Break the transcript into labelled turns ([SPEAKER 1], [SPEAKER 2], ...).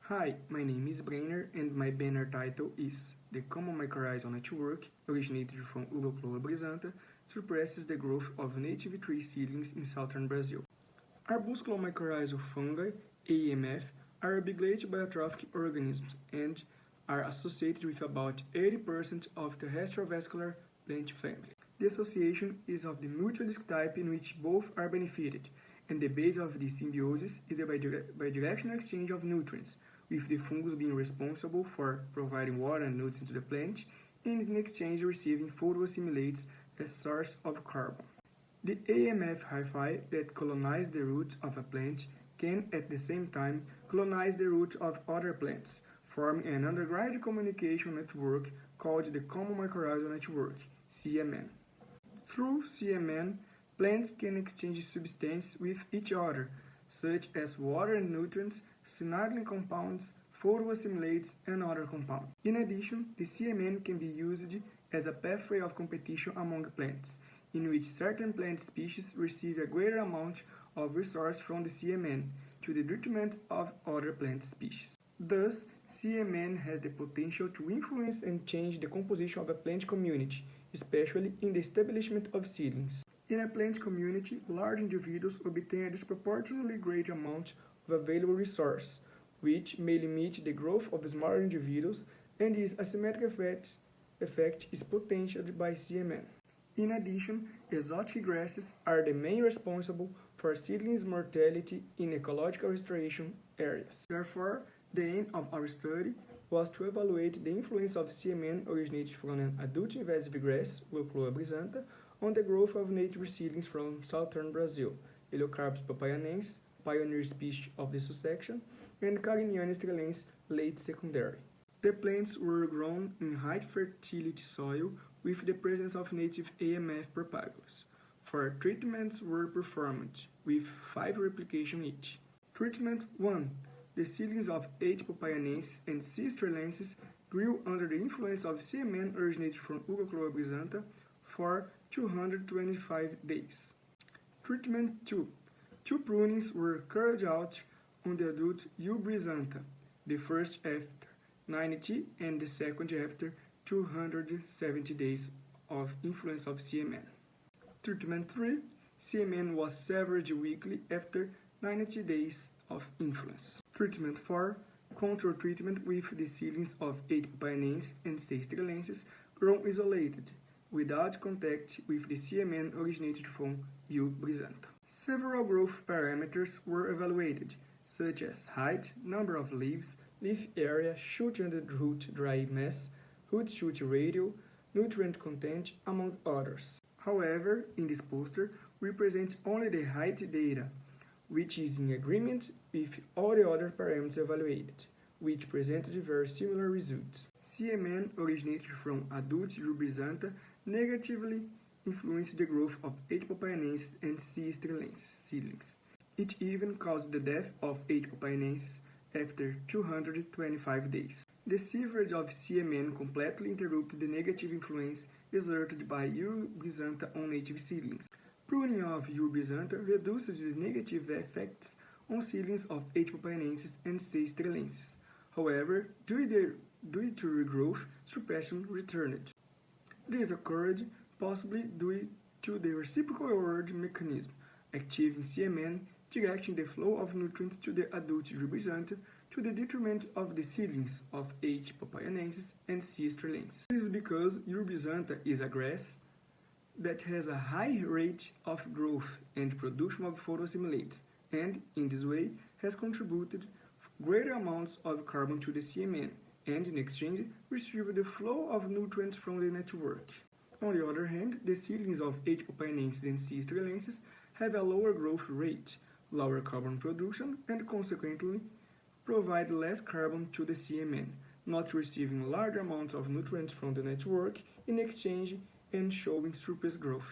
[SPEAKER 1] Hi, my name is Brenner and my banner title is The Common Mycorrhizal Network, originated from Urochloa brisantha, suppresses the growth of native tree seedlings in southern Brazil. Arbusculomycorrhizal fungi, AMF, are obligate biotrophic organisms and are associated with about 80% of the terrestrial plant family. The association is of the mutualistic type in which both are benefited, and the base of the symbiosis is the bidirectional exchange of nutrients, with the fungus being responsible for providing water and nutrients to the plant, and in exchange receiving photoassimilates as source of carbon. The AMF hyphae that colonize the roots of a plant can at the same time colonize the roots of other plants, forming an underground communication network called the Common Mycorrhizal Network, CMN. Through CMN, plants can exchange substances with each other, such as water and nutrients, signaling compounds, photoassimilates, and other compounds. In addition, the CMN can be used as a pathway of competition among plants, in which certain plant species receive a greater amount of resource from the CMN to the detriment of other plant species. Thus, CMN has the potential to influence and change the composition of a plant community, especially in the establishment of seedlings. In a plant community, large individuals obtain a disproportionately great amount of available resource, which may limit the growth of smaller individuals, and this asymmetric effect is potentiated by CMN. In addition, exotic grasses are the main responsible for seedlings mortality in ecological restoration areas. Therefore, the aim of our study was to evaluate the influence of CMN originated from an adult invasive grass, Wcss brisantha, on the growth of native seedlings from southern Brazil, Eleocarpus papaianensis, pioneer species of the subsection, and Cariniana strilensis, late secondary. The plants were grown in high fertility soil with the presence of native AMF propagules. 4 treatments were performed, with 5 replication each. Treatment 1. The seedlings of H. papaianensis and C. strilensis grew under the influence of CMN originated from Urochloa brisantha for 225 days. Treatment 2. 2 prunings were carried out on the adult U. brisantha, the first after 90 and the second after 270 days of influence of CMN. Treatment 3. CMN was severed weekly after 90 days of influence. Treatment 4. Control treatment with the seedlings of H. papaianensis and C. strilensis grown isolated, without contact with the CMN originated from U. brisantha. Several growth parameters were evaluated, such as height, number of leaves, leaf area, shoot and root dry mass, root-shoot ratio, nutrient content, among others. However, in this poster, we present only the height data, which is in agreement with all the other parameters evaluated, which presented very similar results. CMN originated from adult U. brisantha negatively influenced the growth of H. papaianensis and C. strilensis seedlings. It even caused the death of H. papaianensis after 225 days. The severage of CMN completely interrupted the negative influence exerted by U. brisantha on native seedlings. Pruning of U. brisantha reduces the negative effects on seedlings of H. papaianensis and C. strilensis. However, due to regrowth, suppression returned. This occurred possibly due to the reciprocal reward mechanism, active in CMN, directing the flow of nutrients to the adult U. brisantha to the detriment of the seedlings of H. papaianensis and C. strilensis. This is because U. brisantha is a grass that has a high rate of growth and production of photoassimilates, and, in this way, has contributed greater amounts of carbon to the CMN, and in exchange received the flow of nutrients from the network. On the other hand, the seedlings of H. papaianensis and C. strilensis have a lower growth rate, lower carbon production, and consequently provide less carbon to the CMN, not receiving large amounts of nutrients from the network in exchange and showing surplus growth.